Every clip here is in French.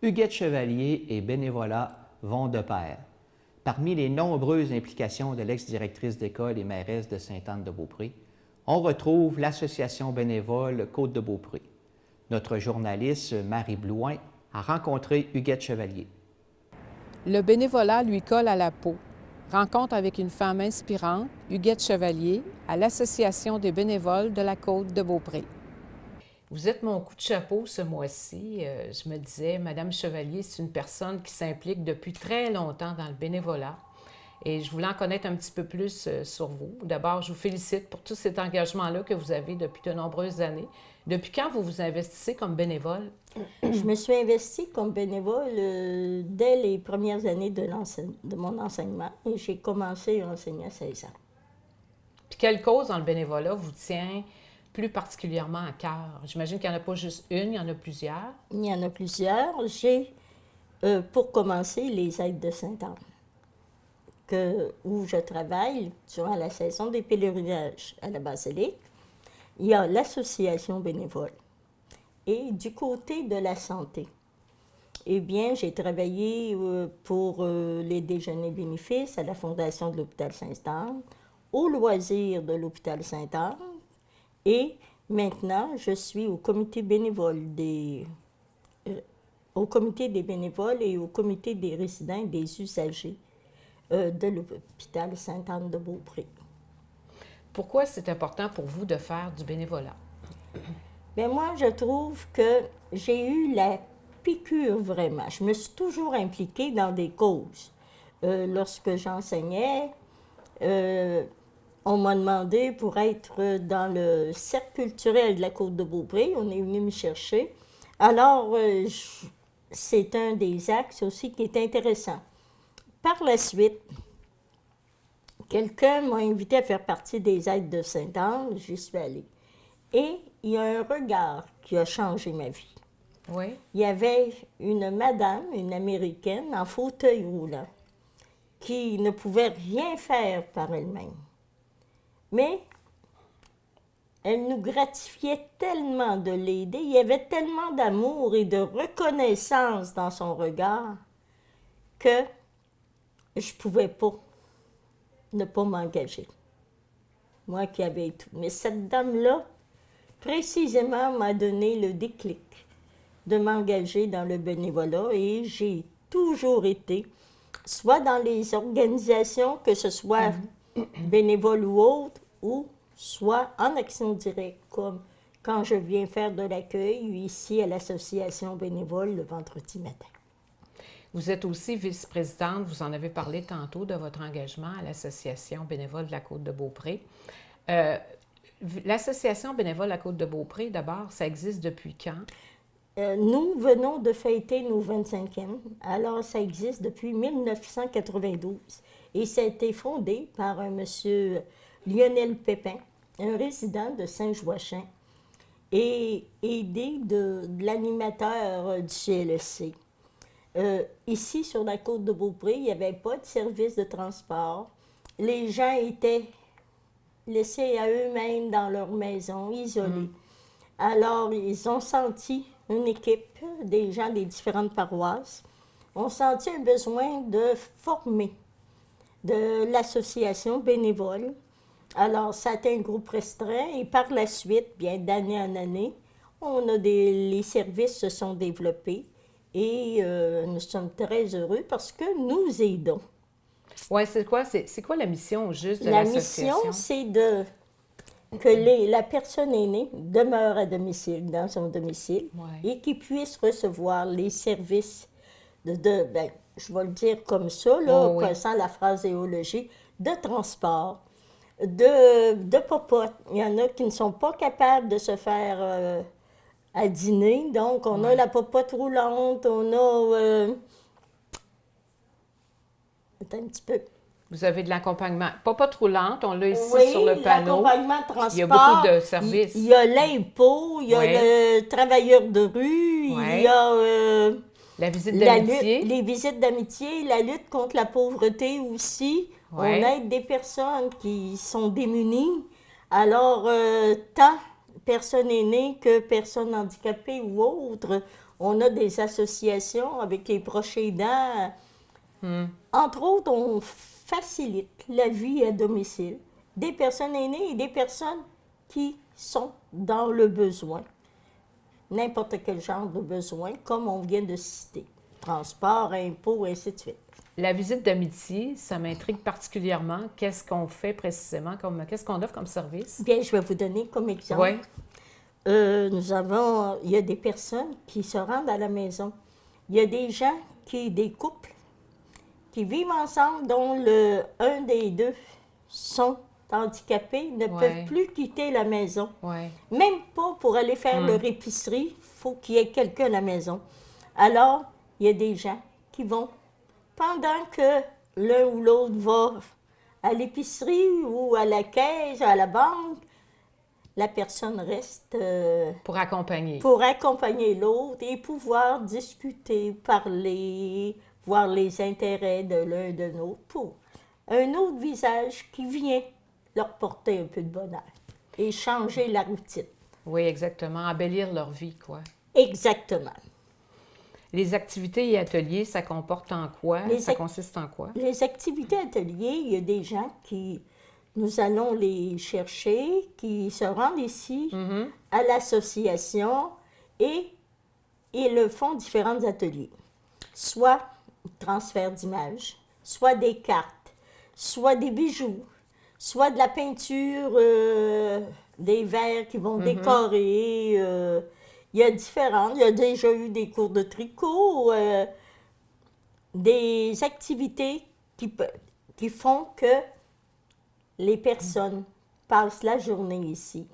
Huguette Chevalier et bénévolat vont de pair. Parmi les nombreuses implications de l'ex-directrice d'école et mairesse de Sainte-Anne-de-Beaupré, on retrouve l'association bénévole Côte-de-Beaupré. Notre journaliste Marie Blouin a rencontré Huguette Chevalier. Le bénévolat lui colle à la peau. Rencontre avec une femme inspirante, Huguette Chevalier, à l'Association des bénévoles de la Côte-de-Beaupré. Vous êtes mon coup de chapeau ce mois-ci. Je me disais, Madame Chevalier, c'est une personne qui s'implique depuis très longtemps dans le bénévolat. Et je voulais en connaître un petit peu plus sur vous. D'abord, je vous félicite pour tout cet engagement-là que vous avez depuis de nombreuses années. Depuis quand vous vous investissez comme bénévole? Je me suis investie comme bénévole dès les premières années de mon enseignement et j'ai commencé à enseigner à 16 ans. Puis quelle cause dans le bénévolat vous tient plus particulièrement à cœur? J'imagine qu'il n'y en a pas juste une, il y en a plusieurs. Il y en a plusieurs. J'ai, pour commencer, les Aides de Sainte-Anne, où je travaille durant la saison des pèlerinages à la basilique. Il y a l'association bénévole. Et du côté de la santé, eh bien, j'ai travaillé pour les déjeuners bénéfices à la Fondation de l'Hôpital Sainte-Anne, au loisir de l'Hôpital Sainte-Anne, et maintenant, je suis au comité bénévole au comité des bénévoles et au comité des résidents et des usagers de l'Hôpital Sainte-Anne-de-Beaupré. Pourquoi c'est important pour vous de faire du bénévolat? Bien, moi, je trouve que j'ai eu la piqûre vraiment. Je me suis toujours impliquée dans des causes. Lorsque j'enseignais, on m'a demandé pour être dans le cercle culturel de la Côte-de-Beaupré. On est venu me chercher. Alors, c'est un des axes aussi qui est intéressant. Par la suite, quelqu'un m'a invité à faire partie des Aides de Sainte-Anne. J'y suis allée. Et il y a un regard qui a changé ma vie. Oui. Il y avait une madame, une Américaine, en fauteuil roulant, qui ne pouvait rien faire par elle-même. Mais elle nous gratifiait tellement de l'aider, il y avait tellement d'amour et de reconnaissance dans son regard que je ne pouvais pas ne pas m'engager. Moi qui avais tout. Mais cette dame-là, précisément, m'a donné le déclic de m'engager dans le bénévolat et j'ai toujours été, soit dans les organisations, que ce soit bénévole ou autre, ou soit en action directe, comme quand je viens faire de l'accueil ici à l'association bénévole le vendredi matin. Vous êtes aussi vice-présidente, vous en avez parlé tantôt de votre engagement à l'Association bénévole de la Côte-de-Beaupré. L'Association bénévole de la Côte-de-Beaupré, d'abord, ça existe depuis quand? Nous venons de fêter nos 25e. Alors, ça existe depuis 1992. Et ça a été fondé par un monsieur Lionel Pépin, un résident de Saint-Joachim, et aidé de l'animateur du CLSC. Ici, sur la Côte-de-Beaupré, il n'y avait pas de service de transport. Les gens étaient laissés à eux-mêmes dans leur maison, isolés. Alors, ils ont senti, une équipe, des gens des différentes paroisses, ont senti un besoin de former de l'association bénévole. Alors, ça a été un groupe restreint et par la suite, bien d'année en année, les services se sont développés et nous sommes très heureux parce que nous aidons. Oui, c'est quoi la mission juste de l'association? La mission, c'est que la personne aînée demeure à domicile, dans son domicile, et qu'il puisse recevoir les services je vais le dire comme ça, là, sans la phraséologie, de transport, de popote. Il y en a qui ne sont pas capables de se faire à dîner, donc on a la popote roulante, on a... Attends un petit peu. Vous avez de l'accompagnement. Pas trop lente, on l'a ici Oui, sur le panneau. L'accompagnement de transport. Il y a beaucoup de services. Il y a l'impôt, il y a le travailleur de rue, il y a la visite d'amitié. Les visites d'amitié, la lutte contre la pauvreté aussi. On aide des personnes qui sont démunies. Alors, tant personnes aînées que personnes handicapées ou autres. On a des associations avec les proches aidants. Entre autres, on facilite la vie à domicile des personnes aînées et des personnes qui sont dans le besoin. N'importe quel genre de besoin, comme on vient de citer. Transport, impôts, ainsi de suite. La visite d'amitié, ça m'intrigue particulièrement. Qu'est-ce qu'on fait précisément? Qu'est-ce qu'on offre comme service? Bien, je vais vous donner comme exemple. Oui. Il y a des personnes qui se rendent à la maison. Il y a des gens des couples, qui vivent ensemble, dont un des deux sont handicapés, ne peuvent plus quitter la maison. Ouais. Même pas pour aller faire leur épicerie, il faut qu'il y ait quelqu'un à la maison. Alors, il y a des gens qui vont, pendant que l'un ou l'autre va à l'épicerie ou à la caisse, à la banque, la personne reste Pour accompagner. pour accompagner l'autre et pouvoir discuter, parler, voir les intérêts de l'un et de l'autre pour un autre visage qui vient leur porter un peu de bonheur et changer la routine. Oui, exactement. Embellir leur vie, quoi. Exactement. Les activités et ateliers, ça comporte en quoi? Ça consiste en quoi? Les activités ateliers, il y a des gens qui, nous allons les chercher, qui se rendent ici à l'association et ils le font différents ateliers. Soit transfert d'images, soit des cartes, soit des bijoux, soit de la peinture, des verres qui vont décorer. Il y a différentes. Il y a déjà eu des cours de tricot, des activités qui font que les personnes passent la journée ici,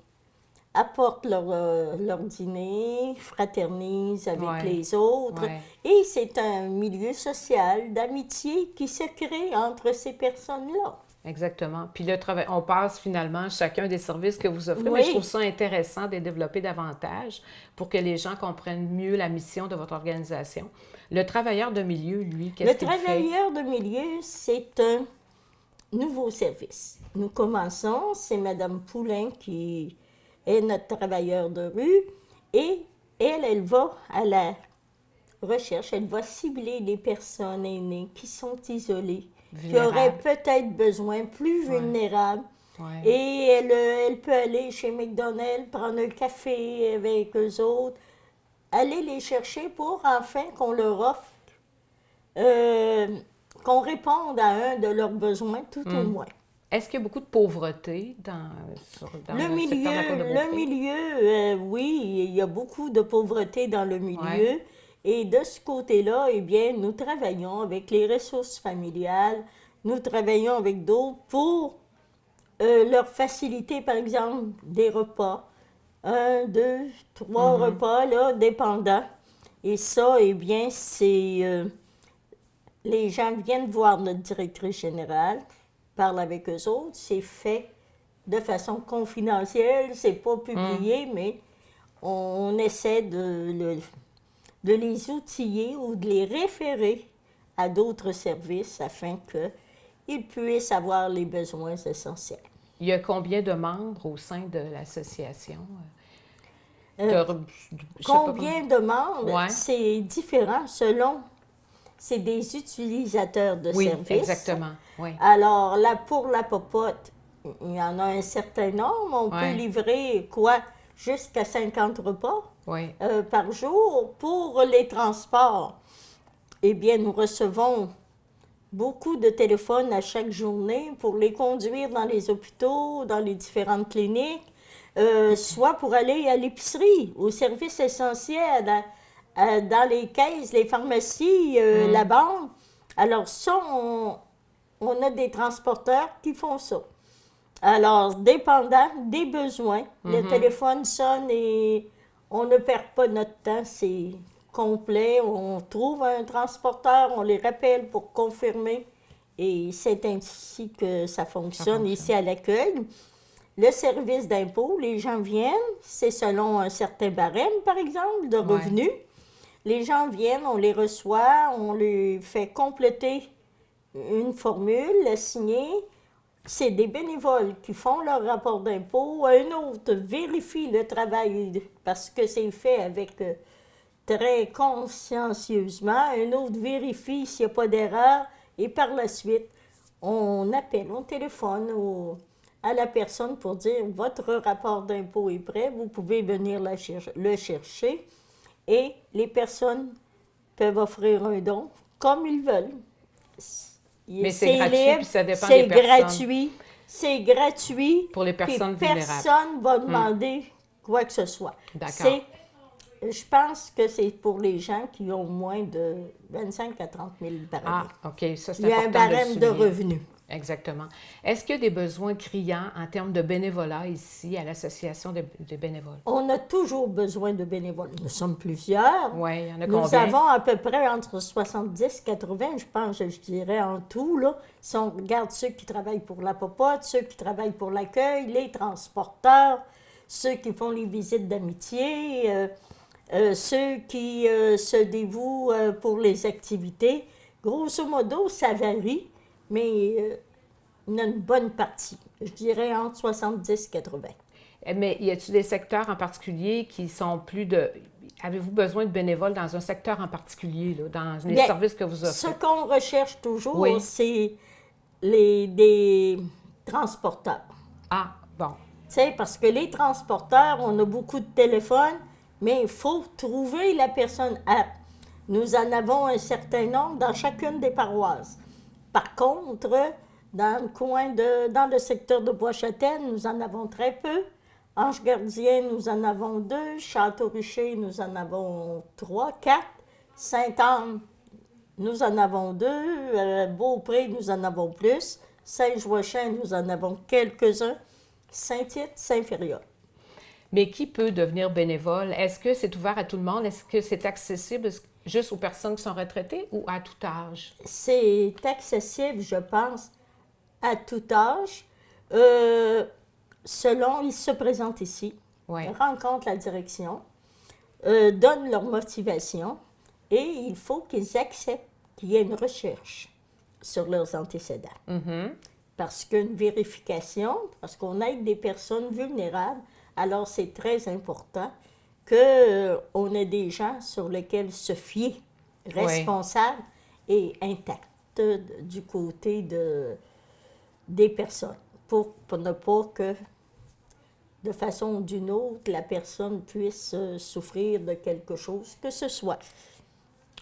apportent leur dîner, fraternisent avec les autres. Ouais. Et c'est un milieu social d'amitié qui se crée entre ces personnes-là. Exactement. Puis le travail, on passe finalement chacun des services que vous offrez, Oui. mais je trouve ça intéressant de les développer davantage pour que les gens comprennent mieux la mission de votre organisation. Le travailleur de milieu, lui, qu'est-ce qu'il fait? Le travailleur de milieu, c'est un nouveau service. Nous commençons, c'est Mme Poulain qui est notre travailleur de rue et elle va à la recherche, elle va cibler les personnes aînées qui sont isolées, qui auraient peut-être besoin, plus vulnérables. Ouais. Et elle peut aller chez McDonald's, prendre un café avec eux autres, aller les chercher pour enfin qu'on leur offre, qu'on réponde à un de leurs besoins tout au moins. Est-ce qu'il y a beaucoup de pauvreté dans Le secteur de la Côte-de-Beaupré? milieu, oui, il y a beaucoup de pauvreté dans le milieu. Ouais. Et de ce côté-là, eh bien, nous travaillons avec les ressources familiales, nous travaillons avec d'autres pour leur faciliter, par exemple, des repas. 1, 2, 3 repas, là, dépendant. Et ça, eh bien, c'est... les gens viennent voir notre directrice générale, parlent avec eux autres. C'est fait de façon confidentielle, c'est pas publié, mais on essaie de les outiller ou de les référer à d'autres services afin qu'ils puissent avoir les besoins essentiels. Il y a combien de membres au sein de l'association? Combien de membres? Ouais. C'est différent selon... C'est des utilisateurs de services. Oui, exactement. Oui. Alors, là, pour la popote, il y en a un certain nombre. On peut livrer, jusqu'à 50 repas par jour. Pour les transports, eh bien, nous recevons beaucoup de téléphones à chaque journée pour les conduire dans les hôpitaux, dans les différentes cliniques, soit pour aller à l'épicerie, aux services essentiels, dans les caisses, les pharmacies, la banque. Alors ça, on a des transporteurs qui font ça. Alors, dépendant des besoins, le téléphone sonne et on ne perd pas notre temps, c'est complet. On trouve un transporteur, on les rappelle pour confirmer et c'est ainsi que ça fonctionne ici à l'accueil. Le service d'impôt, les gens viennent, c'est selon un certain barème, par exemple, de revenus. Les gens viennent, on les reçoit, on les fait compléter une formule, la signer. c'est des bénévoles qui font leur rapport d'impôt, un autre vérifie le travail parce que c'est fait avec très consciencieusement, un autre vérifie s'il n'y a pas d'erreur et par la suite, on appelle, on téléphone à la personne pour dire votre rapport d'impôt est prêt, vous pouvez venir le chercher et les personnes peuvent offrir un don comme ils veulent. Mais c'est gratuit, libre, puis ça dépend c'est des personnes. gratuit, c'est gratuit. Pour les personnes puis vulnérables. personne ne va demander quoi que ce soit. D'accord. Je pense que c'est pour les gens qui ont moins de 25 à 30 000 par année. Ah, OK, ça c'est Il y a un important barème de souligner. revenus. Exactement. Est-ce qu'il y a des besoins criants en termes de bénévolat ici à l'Association des bénévoles? On a toujours besoin de bénévoles. Nous sommes plusieurs. Oui, il y en a Nous combien? avons à peu près entre 70 et 80, je pense, je dirais en tout. Là. Si on regarde ceux qui travaillent pour la popote, ceux qui travaillent pour l'accueil, les transporteurs, ceux qui font les visites d'amitié, ceux qui se dévouent pour les activités. Grosso modo, ça varie, mais il y en a une bonne partie. Je dirais entre 70 et 80. Mais y a-t-il des secteurs en particulier qui sont plus de... Avez-vous besoin de bénévoles dans un secteur en particulier, là, dans les Bien, services que vous Ce offrez? qu'on recherche toujours, Oui. c'est des transporteurs. Ah, bon. Tu sais, parce que les transporteurs, on a beaucoup de téléphones, mais il faut trouver la personne apte. Nous en avons un certain nombre dans chacune des paroisses. Par contre, dans le secteur de Bois-Châtel, nous en avons très peu. Ange-Gardien, nous en avons 2. Château-Richer, nous en avons 3, 4. Sainte-Anne, nous en avons 2. Beaupré, nous en avons plus. Saint-Joachim, nous en avons quelques-uns. Saint-Tite, Saint-Fériol. Mais qui peut devenir bénévole? Est-ce que c'est ouvert à tout le monde? Est-ce que c'est accessible juste aux personnes qui sont retraitées ou à tout âge? C'est accessible, je pense, à tout âge. Selon, ils se présentent ici, Oui. rencontrent la direction, donnent leur motivation et il faut qu'ils acceptent qu'il y ait une recherche sur leurs antécédents. Parce qu'une vérification, parce qu'on aide des personnes vulnérables, alors c'est très important qu'on ait des gens sur lesquels se fier, responsables et intacts du côté des personnes, pour ne pas que, de façon ou d'une autre, la personne puisse souffrir de quelque chose que ce soit.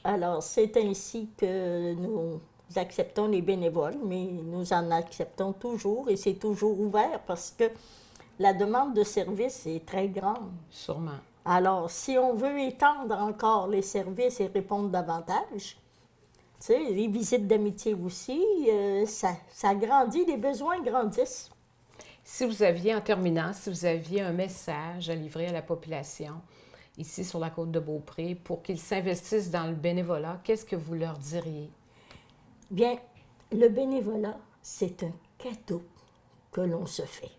Alors, c'est ainsi que nous acceptons les bénévoles, mais nous en acceptons toujours et c'est toujours ouvert parce que la demande de service est très grande. Sûrement. Alors, si on veut étendre encore les services et répondre davantage, tu sais, les visites d'amitié aussi, ça grandit, les besoins grandissent. Si vous aviez, en terminant, si vous aviez un message à livrer à la population ici sur la côte de Beaupré pour qu'ils s'investissent dans le bénévolat, qu'est-ce que vous leur diriez? Bien, le bénévolat, c'est un cadeau que l'on se fait.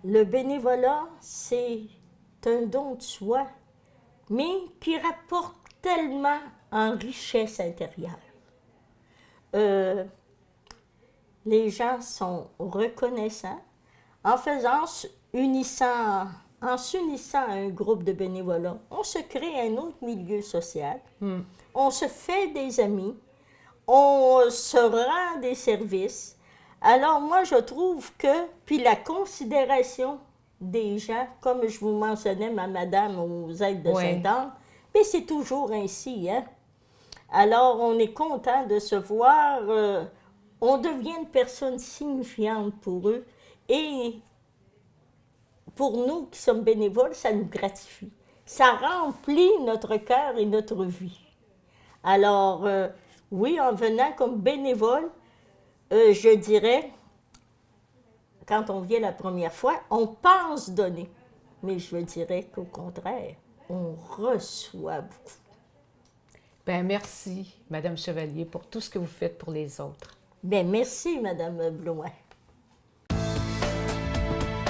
Le bénévolat, c'est un don de soi, mais qui rapporte tellement en richesse intérieure. Les gens sont reconnaissants en s'unissant à un groupe de bénévolat. On se crée un autre milieu social, on se fait des amis, on se rend des services. Alors moi, je trouve que, puis la considération des gens, comme je vous mentionnais, ma madame aux aides de Sainte-Anne, mais c'est toujours ainsi, hein? Alors, on est content de se voir, on devient une personne signifiante pour eux, et pour nous qui sommes bénévoles, ça nous gratifie. Ça remplit notre cœur et notre vie. Alors, oui, en venant comme bénévole, je dirais, quand on vient la première fois, on pense donner. Mais je dirais qu'au contraire, on reçoit beaucoup. Bien, merci, Madame Chevalier, pour tout ce que vous faites pour les autres. Bien, merci, Madame Blouin.